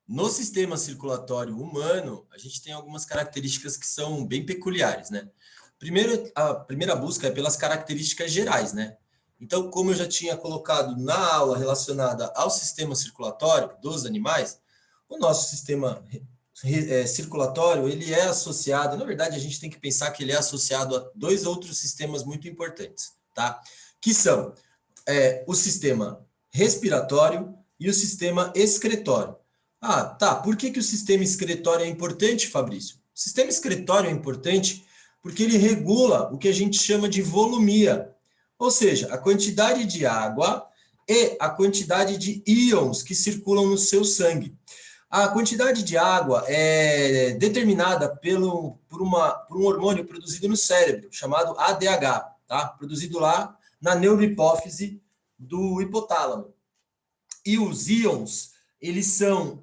No sistema circulatório humano, a gente tem algumas características que são bem peculiares, né? Primeiro, a primeira busca é pelas características gerais, né? Então, como eu já tinha colocado na aula relacionada ao sistema circulatório dos animais, o nosso sistema circulatório, ele é associado, na verdade, a gente tem que pensar que ele é associado a dois outros sistemas muito importantes, tá? Que são o sistema respiratório e o sistema excretório. Ah, tá. Por que o sistema excretório é importante, Fabrício? O sistema excretório é importante porque ele regula o que a gente chama de volumia, ou seja, a quantidade de água e a quantidade de íons que circulam no seu sangue. A quantidade de água é determinada por um hormônio produzido no cérebro, chamado ADH, tá? Produzido lá na neurohipófise do hipotálamo. E os íons, eles são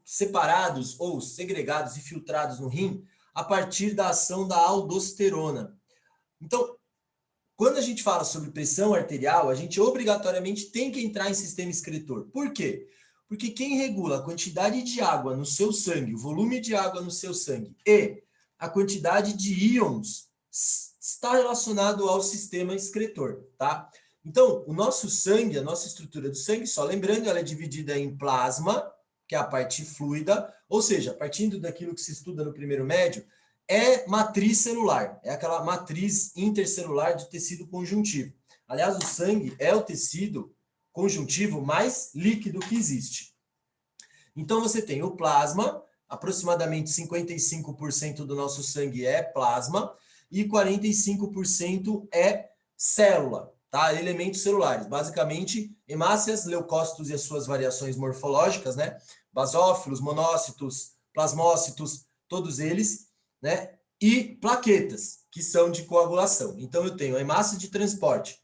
separados ou segregados e filtrados no rim a partir da ação da aldosterona. Então, quando a gente fala sobre pressão arterial, a gente obrigatoriamente tem que entrar em sistema excretor. Por quê? Porque quem regula a quantidade de água no seu sangue, o volume de água no seu sangue e a quantidade de íons está relacionado ao sistema excretor, tá? Então, o nosso sangue, a nossa estrutura do sangue, só lembrando, ela é dividida em plasma, que é a parte fluida, ou seja, partindo daquilo que se estuda no primeiro médio, é matriz celular, é aquela matriz intercelular de tecido conjuntivo. Aliás, o sangue é o tecido conjuntivo mais líquido que existe. Então, você tem o plasma, aproximadamente 55% do nosso sangue é plasma e 45% é célula, tá? Elementos celulares, basicamente hemácias, leucócitos e as suas variações morfológicas, né? Basófilos, monócitos, plasmócitos, todos eles, né? E plaquetas, que são de coagulação. Então, eu tenho a hemácia de transporte,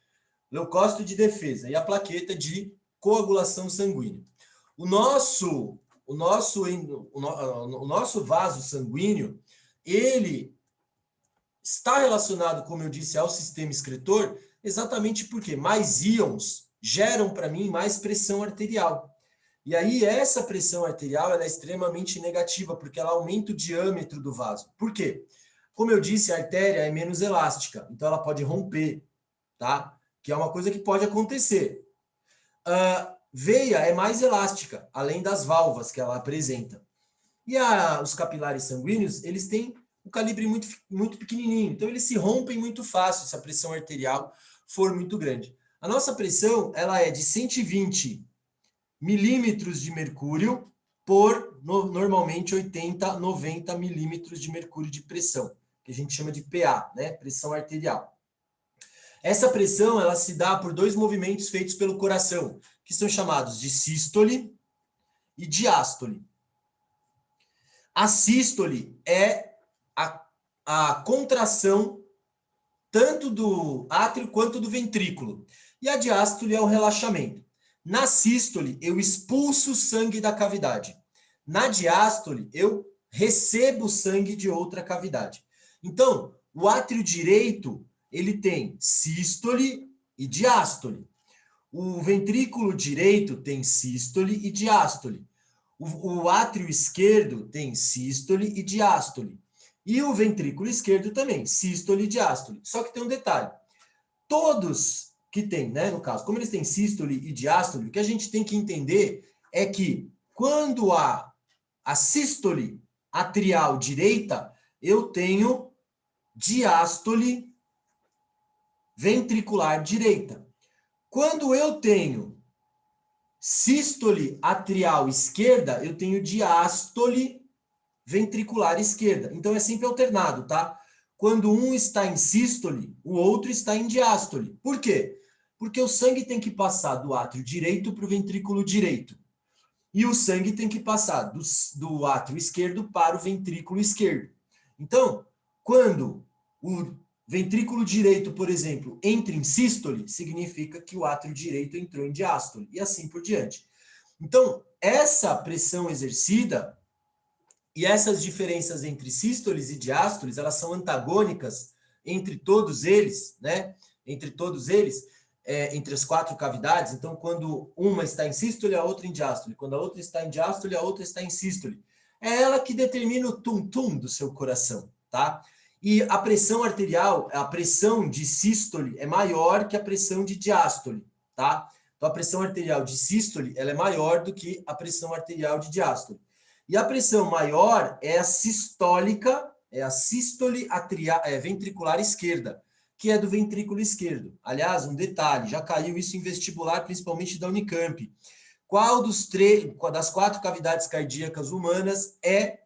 leucócito de defesa e a plaqueta de coagulação sanguínea. O nosso vaso sanguíneo, ele está relacionado, como eu disse, ao sistema excretor, exatamente porque mais íons geram para mim mais pressão arterial. E aí, essa pressão arterial ela é extremamente negativa, porque ela aumenta o diâmetro do vaso. Por quê? Como eu disse, a artéria é menos elástica, então ela pode romper, tá? Que é uma coisa que pode acontecer. Veia é mais elástica, além das válvulas que ela apresenta. E os capilares sanguíneos, eles têm um calibre muito, muito pequenininho, então eles se rompem muito fácil se a pressão arterial for muito grande. A nossa pressão, ela é de 120 milímetros de mercúrio por, normalmente, 80, 90 milímetros de mercúrio de pressão, que a gente chama de PA, né? Pressão arterial. Essa pressão, ela se dá por dois movimentos feitos pelo coração, que são chamados de sístole e diástole. A sístole é a contração tanto do átrio quanto do ventrículo. E a diástole é o relaxamento. Na sístole, eu expulso o sangue da cavidade. Na diástole, eu recebo sangue de outra cavidade. Então, o átrio direito, ele tem sístole e diástole. O ventrículo direito tem sístole e diástole. O átrio esquerdo tem sístole e diástole. E o ventrículo esquerdo também, sístole e diástole. Só que tem um detalhe. Todos que têm, né, no caso, como eles têm sístole e diástole, o que a gente tem que entender é que quando há a sístole atrial direita, eu tenho diástole ventricular direita. Quando eu tenho sístole atrial esquerda, eu tenho diástole ventricular esquerda. Então, é sempre alternado, tá? Quando um está em sístole, o outro está em diástole. Por quê? Porque o sangue tem que passar do átrio direito para o ventrículo direito. E o sangue tem que passar do átrio esquerdo para o ventrículo esquerdo. Então, quando o ventrículo direito, por exemplo, entra em sístole, significa que o átrio direito entrou em diástole, e assim por diante. Então, essa pressão exercida e essas diferenças entre sístoles e diástoles, elas são antagônicas entre todos eles, né? Entre todos eles, entre as 4 cavidades. Então, quando uma está em sístole, a outra em diástole. Quando a outra está em diástole, a outra está em sístole. É ela que determina o tum-tum do seu coração, tá? E a pressão arterial, a pressão de sístole é maior que a pressão de diástole, tá? Então, a pressão arterial de sístole, ela é maior do que a pressão arterial de diástole. E a pressão maior é a sistólica, é a sístole ventricular esquerda, que é do ventrículo esquerdo. Aliás, um detalhe, já caiu isso em vestibular, principalmente da Unicamp. Qual das 4 cavidades cardíacas humanas é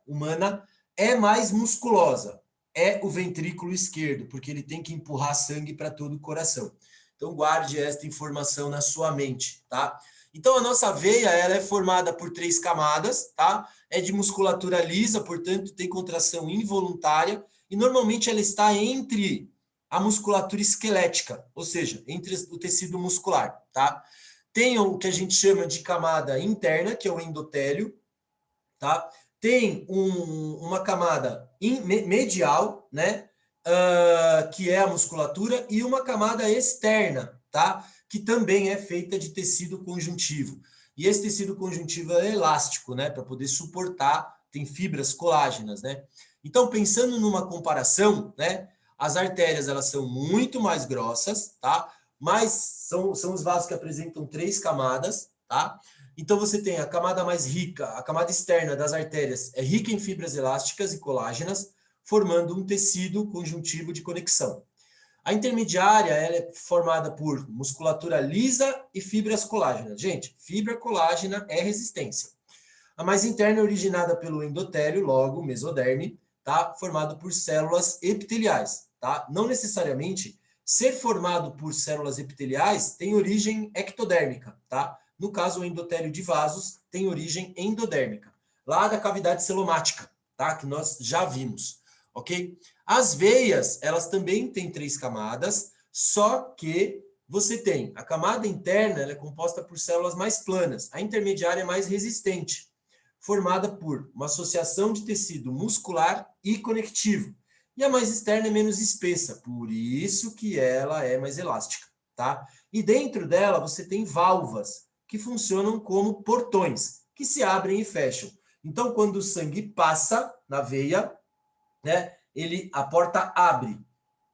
mais musculosa? É o ventrículo esquerdo, porque ele tem que empurrar sangue para todo o coração. Então, guarde esta informação na sua mente, tá? Então, a nossa veia, ela é formada por 3 camadas, tá? É de musculatura lisa, portanto, tem contração involuntária, e normalmente ela está entre a musculatura esquelética, ou seja, entre o tecido muscular, tá? Tem o que a gente chama de camada interna, que é o endotélio, tá? Tem uma camada medial, né? Que é a musculatura, e uma camada externa, tá? Que também é feita de tecido conjuntivo. E esse tecido conjuntivo é elástico, né? Para poder suportar, tem fibras colágenas, né? Então, pensando numa comparação, né? As artérias, elas são muito mais grossas, tá? Mas são os vasos que apresentam 3 camadas, tá? Então, você tem a camada mais rica, a camada externa das artérias é rica em fibras elásticas e colágenas, formando um tecido conjuntivo de conexão. A intermediária ela é formada por musculatura lisa e fibras colágenas. Gente, fibra colágena é resistência. A mais interna é originada pelo endotélio, logo mesoderme, tá? Formado por células epiteliais, tá? Não necessariamente ser formado por células epiteliais tem origem ectodérmica, tá? No caso, o endotélio de vasos tem origem endodérmica, lá da cavidade celomática, tá? Que nós já vimos, ok? As veias, elas também têm 3 camadas, só que você tem a camada interna, ela é composta por células mais planas, a intermediária é mais resistente, formada por uma associação de tecido muscular e conectivo. E a mais externa é menos espessa, por isso que ela é mais elástica, tá? E dentro dela você tem válvulas, que funcionam como portões, que se abrem e fecham. Então, quando o sangue passa na veia, né, a porta abre,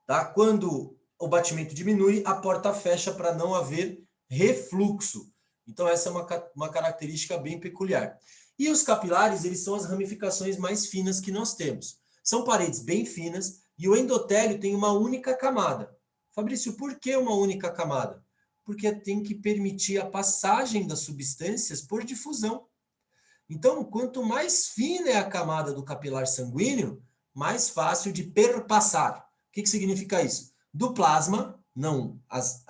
tá? Quando o batimento diminui, a porta fecha para não haver refluxo. Então, essa é uma característica bem peculiar. E os capilares, eles são as ramificações mais finas que nós temos. São paredes bem finas e o endotélio tem uma única camada. Fabrício, por que uma única camada? Porque tem que permitir a passagem das substâncias por difusão. Então, quanto mais fina é a camada do capilar sanguíneo, mais fácil de perpassar. O que significa isso? Do plasma, não as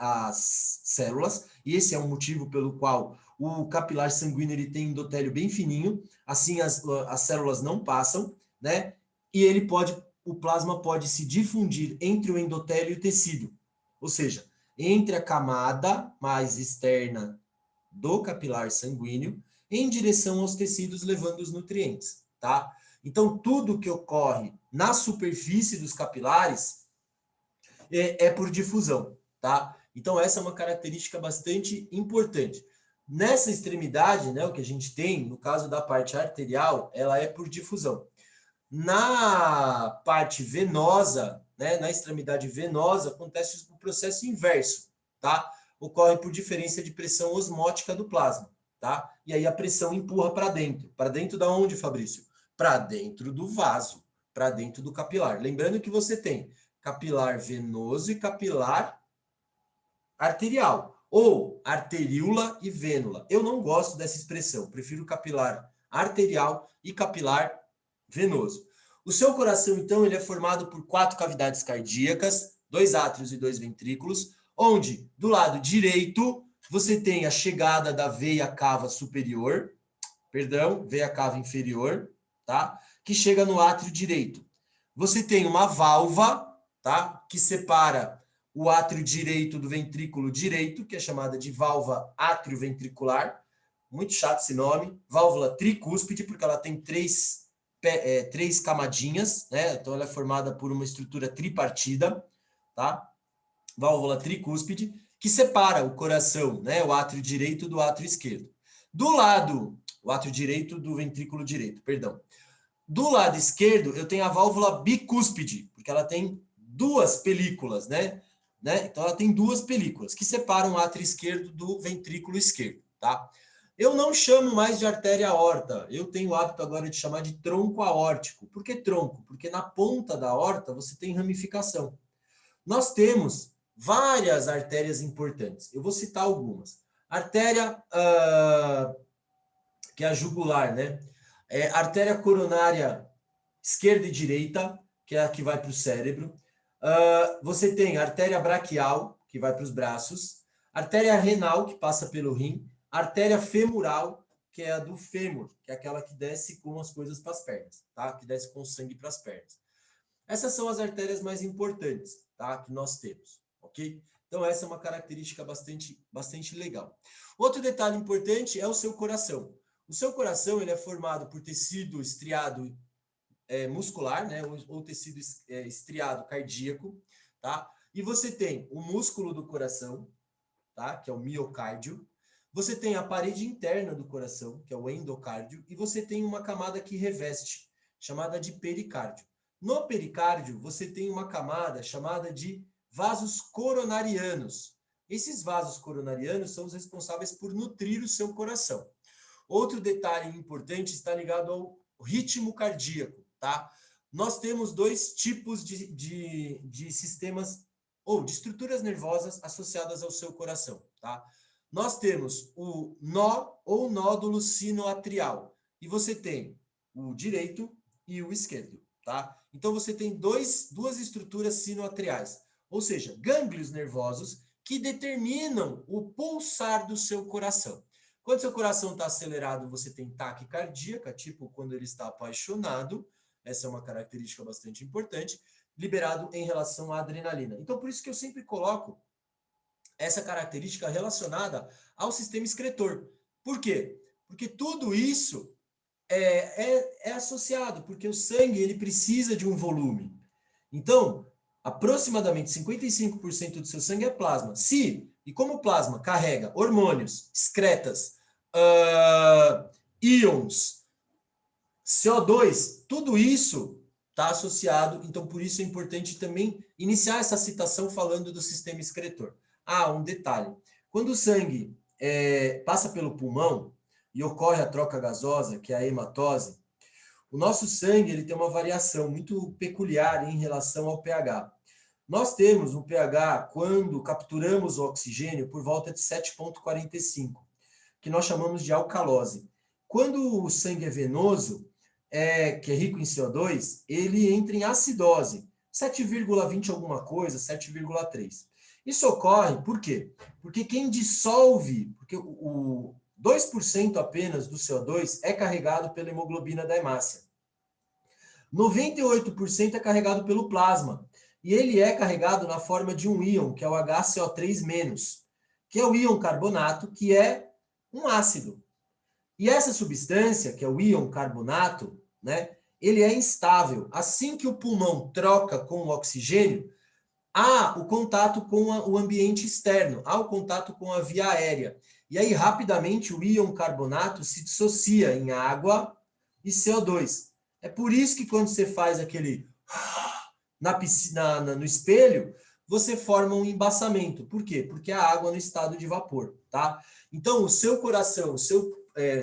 células, e esse é um motivo pelo qual o capilar sanguíneo ele tem endotélio bem fininho, assim as células não passam, né? E o plasma pode se difundir entre o endotélio e o tecido, ou seja, entre a camada mais externa do capilar sanguíneo em direção aos tecidos, levando os nutrientes, tá? Então, tudo que ocorre na superfície dos capilares é por difusão, tá? Então, essa é uma característica bastante importante. Nessa extremidade, né, o que a gente tem, no caso da parte arterial, ela é por difusão. Na parte venosa, né, na extremidade venosa, acontece o processo inverso, tá? Ocorre por diferença de pressão osmótica do plasma, tá? E aí a pressão empurra para dentro. Para dentro da onde, Fabrício? Para dentro do vaso, para dentro do capilar. Lembrando que você tem capilar venoso e capilar arterial, ou arteríola e vênula. Eu não gosto dessa expressão, prefiro capilar arterial e capilar venoso. O seu coração, então, ele é formado por 4 cavidades cardíacas, 2 átrios e 2 ventrículos, onde, do lado direito, você tem a chegada da veia cava superior, veia cava inferior, tá? Que chega no átrio direito. Você tem uma válvula, tá? Que separa o átrio direito do ventrículo direito, que é chamada de válvula atrioventricular. Muito chato esse nome. Válvula tricúspide, porque ela tem 3 camadinhas, né? Então ela é formada por uma estrutura tripartida, tá? Válvula tricúspide, que separa o coração, né, o átrio direito do átrio esquerdo. Do lado, o átrio direito do ventrículo direito, perdão. Do lado esquerdo, eu tenho a válvula bicúspide, porque ela tem duas películas, né? Então, ela tem duas películas que separam o átrio esquerdo do ventrículo esquerdo, tá? Eu não chamo mais de artéria aorta, eu tenho o hábito agora de chamar de tronco aórtico. Por que tronco? Porque na ponta da aorta você tem ramificação. Nós temos várias artérias importantes. Eu vou citar algumas. Artéria, que é a jugular, né? Artéria coronária esquerda e direita, que é a que vai para o cérebro. Você tem artéria braquial, que vai para os braços. Artéria renal, que passa pelo rim. Artéria femoral, que é a do fêmur, que é aquela que desce com as coisas para as pernas, tá? Que desce com o sangue para as pernas. Essas são as artérias mais importantes, tá? Que nós temos, ok? Então, essa é uma característica bastante legal. Outro detalhe importante é o seu coração. O seu coração ele é formado por tecido estriado muscular, né? Ou tecido estriado cardíaco, tá? E você tem o músculo do coração, tá? Que é o miocárdio. Você tem a parede interna do coração, que é o endocárdio, e você tem uma camada que reveste, chamada de pericárdio. No pericárdio, você tem uma camada chamada de vasos coronarianos. Esses vasos coronarianos são os responsáveis por nutrir o seu coração. Outro detalhe importante está ligado ao ritmo cardíaco, tá? Nós temos dois tipos de sistemas ou de estruturas nervosas associadas ao seu coração, tá? Nós temos o nó ou nódulo sinoatrial e você tem o direito e o esquerdo, tá? Então você tem duas estruturas sinoatriais, ou seja, gânglios nervosos que determinam o pulsar do seu coração. Quando seu coração está acelerado, você tem taquicardia, tipo quando ele está apaixonado. Essa é uma característica bastante importante, liberado em relação à adrenalina. Então, por isso que eu sempre coloco essa característica relacionada ao sistema excretor. Por quê? Porque tudo isso é associado, porque o sangue ele precisa de um volume. Então, aproximadamente 55% do seu sangue é plasma. E como o plasma carrega hormônios, excretas, íons, CO2, tudo isso está associado. Então, por isso é importante também iniciar essa citação falando do sistema excretor. Um detalhe. Quando o sangue passa pelo pulmão e ocorre a troca gasosa, que é a hematose, o nosso sangue ele tem uma variação muito peculiar em relação ao pH. Nós temos um pH, quando capturamos o oxigênio, por volta de 7,45, que nós chamamos de alcalose. Quando o sangue é venoso, que é rico em CO2, ele entra em acidose, 7,20 alguma coisa, 7,3. Isso ocorre por quê? Porque quem dissolve, porque o 2% apenas do CO2 é carregado pela hemoglobina da hemácia. 98% é carregado pelo plasma. E ele é carregado na forma de um íon, que é o HCO3-, que é o íon carbonato, que é um ácido. E essa substância, que é o íon carbonato, né, ele é instável. Assim que o pulmão troca com o oxigênio, há o contato com o ambiente externo, há o contato com a via aérea. E aí, rapidamente, o íon carbonato se dissocia em água e CO2. É por isso que quando você faz aquele na piscina, no espelho, você forma um embaçamento. Por quê? Porque a água no estado de vapor, tá? Então, o seu coração, o seu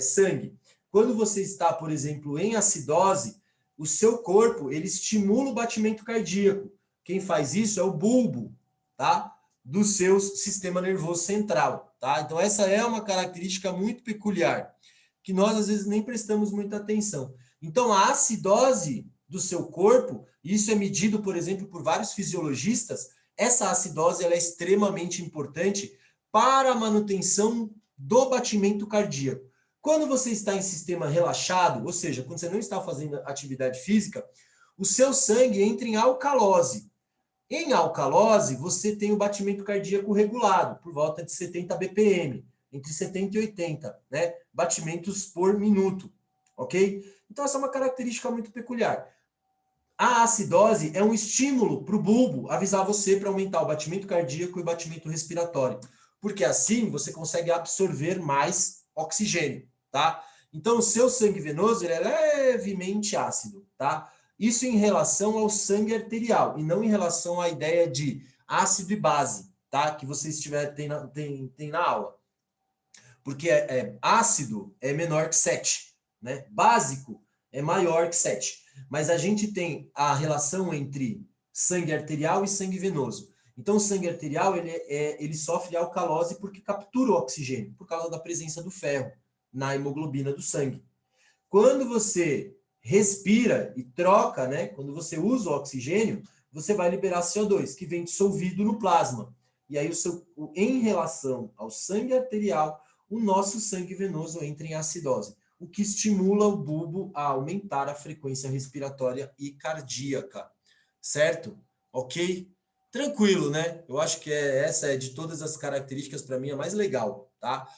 sangue, quando você está, por exemplo, em acidose, o seu corpo, ele estimula o batimento cardíaco. Quem faz isso é o bulbo, tá? Do seu sistema nervoso central, tá? Então, essa é uma característica muito peculiar, que nós, às vezes, nem prestamos muita atenção. Então, a acidose do seu corpo, isso é medido, por exemplo, por vários fisiologistas, essa acidose ela é extremamente importante para a manutenção do batimento cardíaco. Quando você está em sistema relaxado, ou seja, quando você não está fazendo atividade física, o seu sangue entra em alcalose. Em alcalose, você tem o batimento cardíaco regulado, por volta de 70 BPM, entre 70 e 80, né? Batimentos por minuto, ok? Então, essa é uma característica muito peculiar. A acidose é um estímulo para o bulbo avisar você para aumentar o batimento cardíaco e o batimento respiratório, porque assim você consegue absorver mais oxigênio, tá? Então, o seu sangue venoso ele é levemente ácido, tá? Isso em relação ao sangue arterial e não em relação à ideia de ácido e base, tá? Que vocês tem na aula. Porque ácido é menor que 7, né? Básico é maior que 7. Mas a gente tem a relação entre sangue arterial e sangue venoso. Então, o sangue arterial ele sofre alcalose porque captura o oxigênio, por causa da presença do ferro na hemoglobina do sangue. Quando você respira e troca, né? Quando você usa o oxigênio, você vai liberar CO2, que vem dissolvido no plasma. E aí, em relação ao sangue arterial, o nosso sangue venoso entra em acidose, o que estimula o bulbo a aumentar a frequência respiratória e cardíaca, certo? Ok? Tranquilo, né? Eu acho que essa é de todas as características, para mim, a mais legal, tá?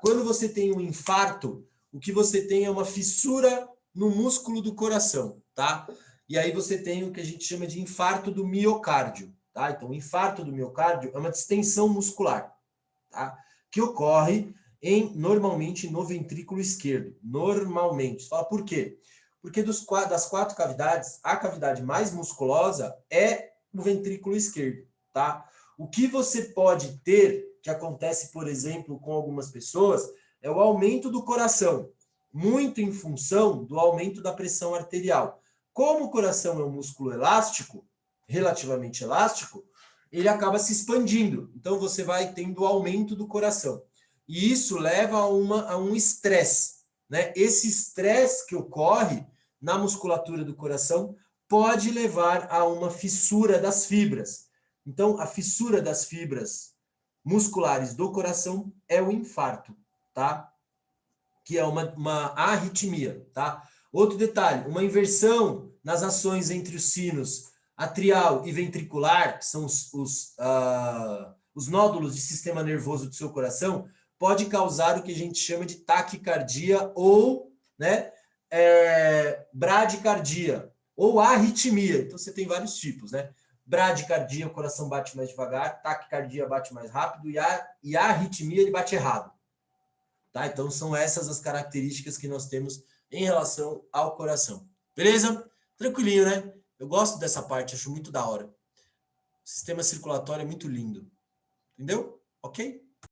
Quando você tem um infarto, o que você tem é uma fissura no músculo do coração, tá? E aí você tem o que a gente chama de infarto do miocárdio, tá? Então, o infarto do miocárdio é uma distensão muscular, tá? Que ocorre normalmente no ventrículo esquerdo. Normalmente. Você fala por quê? Porque das 4 cavidades, a cavidade mais musculosa é o ventrículo esquerdo, tá? O que você pode ter, que acontece, por exemplo, com algumas pessoas, é o aumento do coração, muito em função do aumento da pressão arterial. Como o coração é um músculo elástico, relativamente elástico, ele acaba se expandindo. Então, você vai tendo aumento do coração. E isso leva a um estresse, né? Esse estresse que ocorre na musculatura do coração pode levar a uma fissura das fibras. Então, a fissura das fibras musculares do coração é o infarto, tá? Que é uma arritmia, tá? Outro detalhe, uma inversão nas ações entre os sinos atrial e ventricular, que são os nódulos de sistema nervoso do seu coração, pode causar o que a gente chama de taquicardia ou, né, bradicardia ou arritmia. Então, você tem vários tipos, né? Bradicardia, o coração bate mais devagar, taquicardia bate mais rápido e a arritmia, ele bate errado. Tá? Então, são essas as características que nós temos em relação ao coração. Beleza? Tranquilinho, né? Eu gosto dessa parte, acho muito da hora. O sistema circulatório é muito lindo. Entendeu? Ok?